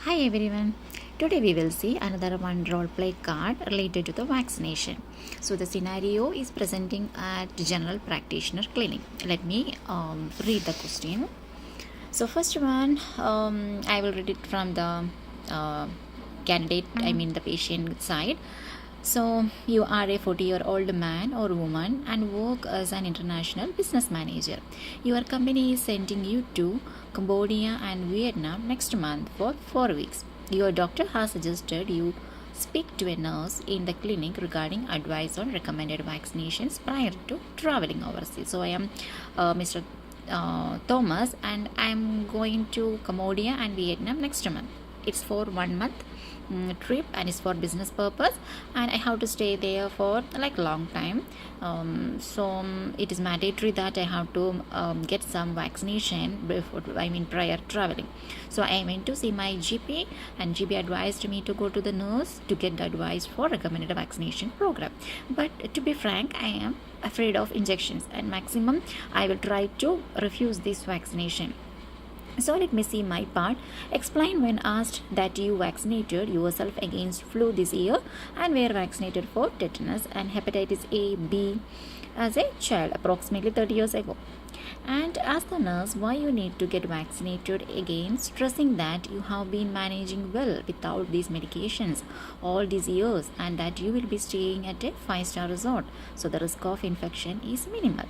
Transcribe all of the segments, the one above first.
Hi everyone. Today we will see another one role play card related to the vaccination. So the scenario is presenting at general practitioner clinic. Let me read the question. So first one, I will read it from the candidate, I mean the patient side. So you are a 40-year-old man or woman and work as an international business manager. Your company is sending you to Cambodia and Vietnam next month for 4 weeks. Your doctor has suggested you speak to a nurse in the clinic regarding advice on recommended vaccinations prior to traveling overseas. So I am Mr. Thomas and I am going to Cambodia and Vietnam next month. It's for 1 month trip and it's for business purpose, and I have to stay there for like long time. It is mandatory that I have to get some vaccination before, I mean prior traveling. So I went to see my GP and GP advised me to go to the nurse to get the advice for recommended vaccination program. But to be frank, I am afraid of injections and maximum I will try to refuse this vaccination. So let me see my part. Explain when asked that you vaccinated yourself against flu this year and were vaccinated for tetanus and hepatitis A, B as a child approximately 30 years ago. And ask the nurse why you need to get vaccinated again, stressing that you have been managing well without these medications all these years and that you will be staying at a 5-star resort, so the risk of infection is minimal.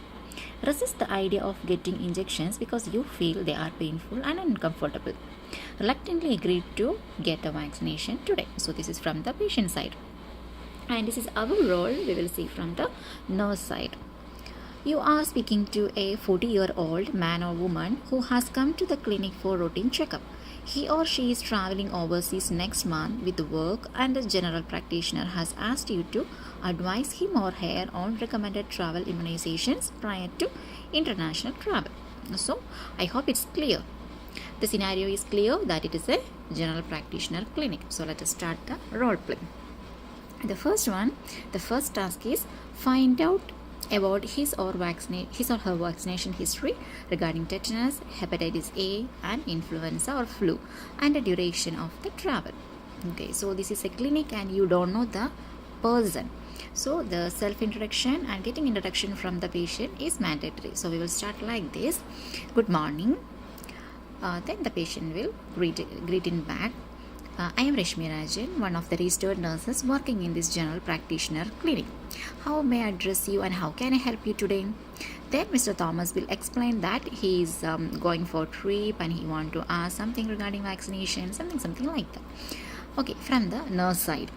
Resist the idea of getting injections because you feel they are painful and uncomfortable. Reluctantly agreed to get the vaccination today. So this is from the patient side. And this is our role, we will see from the nurse side. You are speaking to a 40-year-old man or woman who has come to the clinic for routine checkup. He or she is traveling overseas next month with work, and the general practitioner has asked you to advise him or her on recommended travel immunizations prior to international travel. So, I hope it's clear. The scenario is clear that it is a general practitioner clinic. So, let us start the role play. The first task is find out about his or her vaccination history regarding tetanus, hepatitis A, and influenza or flu, and the duration of the travel. Okay, so this is a clinic and you don't know the person. So the self-introduction and getting introduction from the patient is mandatory. So we will start like this. Good morning. Then the patient will greet in back. I am Resmi, one of the registered nurses working in this general practitioner clinic. How may I address you and how can I help you today? Then Mr. Thomas will explain that he is going for a trip and he want to ask something regarding vaccination, something like that. Okay, from the nurse side.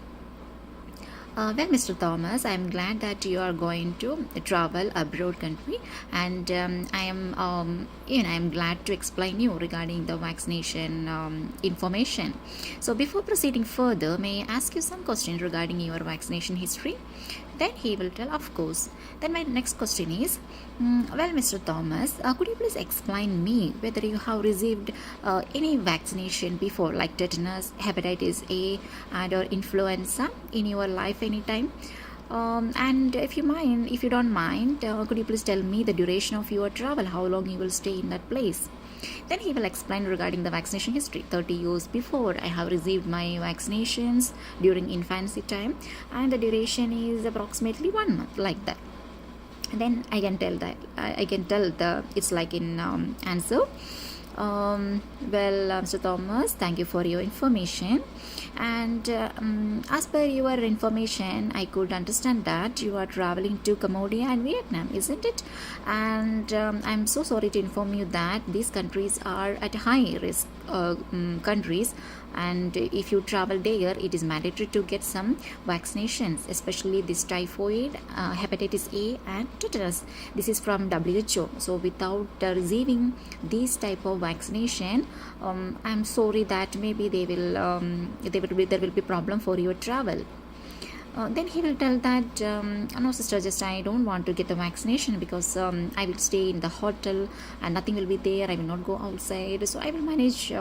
Well, Mr. Thomas, I am glad that you are going to travel abroad country, and I am glad to explain you regarding the vaccination information. So, before proceeding further, may I ask you some questions regarding your vaccination history? Then he will tell, of course. Then my next question is, well, Mr. Thomas, could you please explain me whether you have received any vaccination before, like tetanus, hepatitis A, and or influenza in your life anytime? And if you don't mind, could you please tell me the duration of your travel, how long you will stay in that place? Then he will explain regarding the vaccination history. 30 years before, I have received my vaccinations during infancy time, and the duration is approximately 1 month, like that. And then I can tell it's like in answer. Well, Mr. Thomas, thank you for your information. And as per your information, I could understand that you are traveling to Cambodia and Vietnam, isn't it? And I'm so sorry to inform you that these countries are at high risk countries, and if you travel there, it is mandatory to get some vaccinations, especially this typhoid, hepatitis A, and tetanus. This is from WHO. So without receiving this type of vaccination, I'm sorry that maybe there will be problem for your travel. Then he will tell that no sister, just I don't want to get the vaccination because I will stay in the hotel and nothing will be there, I will not go outside, so I will manage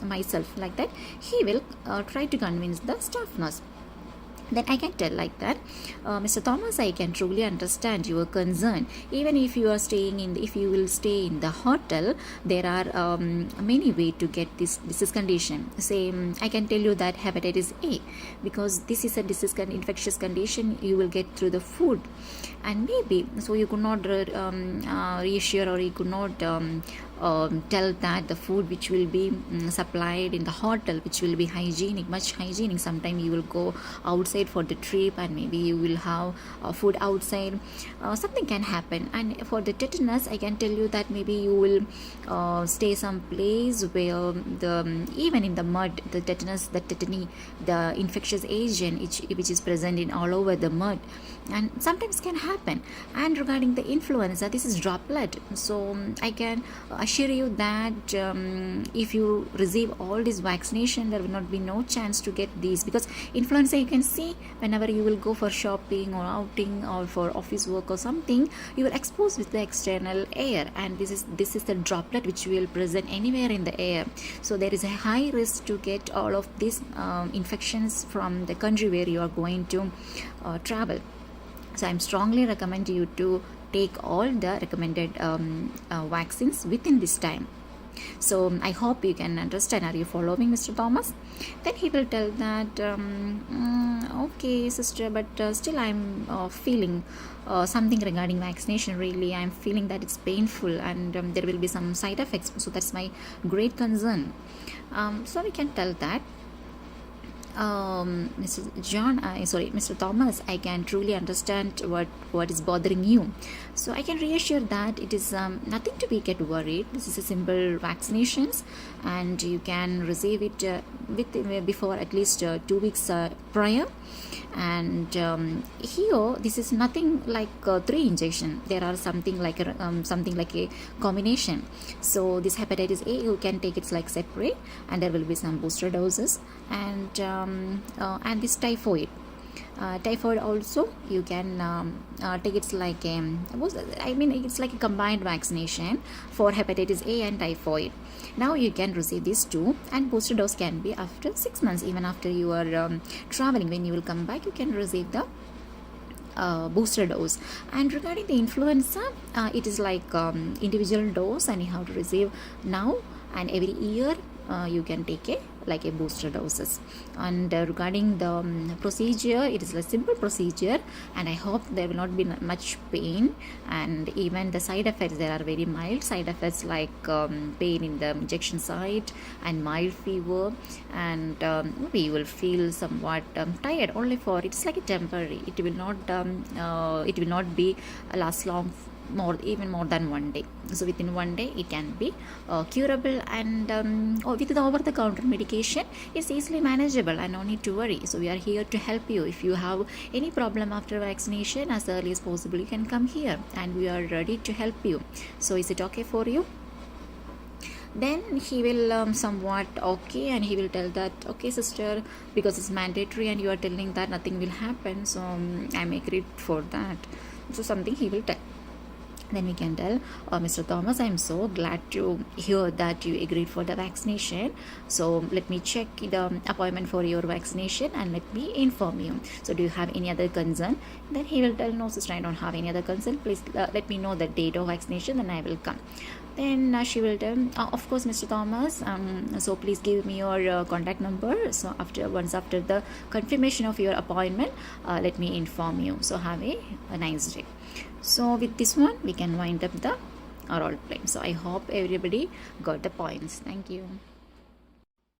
myself, like that he will try to convince the staff nurse. then I can tell like that, Mr. Thomas, I can truly understand your concern. Even if you are staying in, if you will stay in the hotel, there are many ways to get this disease condition. Say, I can tell you that hepatitis A, because this is a disease infectious condition you will get through the food, and maybe so you could not reassure, or you could not tell that the food which will be supplied in the hotel, which will be hygienic, much hygienic. Sometimes you will go outside for the trip and maybe you will have food outside, something can happen. And for the tetanus, I can tell you that maybe you will stay some place where the even in the mud, the tetanus, the tetany, the infectious agent which is present in all over the mud, and sometimes can happen. And regarding the influenza, this is droplet, so I can assure you that if you receive all this vaccination, there will not be no chance to get these, because influenza, you can see whenever you will go for shopping or outing or for office work or something, you will expose with the external air, and this is the droplet which will present anywhere in the air. So there is a high risk to get all of these infections from the country where you are going to travel. So I'm strongly recommend you to take all the recommended vaccines within this time. So I hope you can understand. Are you following, Mr. Thomas? Then he will tell that, okay, sister, but still I'm feeling something regarding vaccination. Really, I'm feeling that it's painful and there will be some side effects. So that's my great concern. So we can tell that, Mr. Thomas, I can truly understand what is bothering you. So I can reassure that it is nothing to be get worried. This is a simple vaccinations, and you can receive it before at least 2 weeks prior. And here, this is nothing like 3 injection. There are something like a combination. So this hepatitis A, you can take it like separate, and there will be some booster doses, and this typhoid. Typhoid also you can take it like it's like a combined vaccination for hepatitis A and typhoid. Now you can receive these two, and booster dose can be after 6 months, even after you are traveling. When you will come back, you can receive the booster dose. And regarding the influenza, it is like individual dose, and you have to receive now and every year. You can take a booster doses. And regarding the procedure, it is a simple procedure, and I hope there will not be much pain, and even the side effects, there are very mild side effects like pain in the injection site and mild fever, and we will feel somewhat tired only for it's like a temporary. It will not be last long, even more than 1 day. So within 1 day it can be curable, and with the over-the-counter medication, it's easily manageable and no need to worry. So we are here to help you. If you have any problem after vaccination, as early as possible you can come here, and we are ready to help you. So is it okay for you? Then he will somewhat okay, and he will tell that, okay sister, because it's mandatory and you are telling that nothing will happen, so I'm agreed for that. So something he will tell. Then we can tell, Mr. Thomas, I'm so glad to hear that you agreed for the vaccination. So let me check the appointment for your vaccination and let me inform you. So do you have any other concern? Then he will tell, no sister, I don't have any other concern. Please let me know the date of vaccination, then I will come. Then she will tell, of course, Mr. Thomas, so please give me your contact number. So once after the confirmation of your appointment, let me inform you. So have a nice day. So with this one, we can wind up the role play. So I hope everybody got the points. Thank you.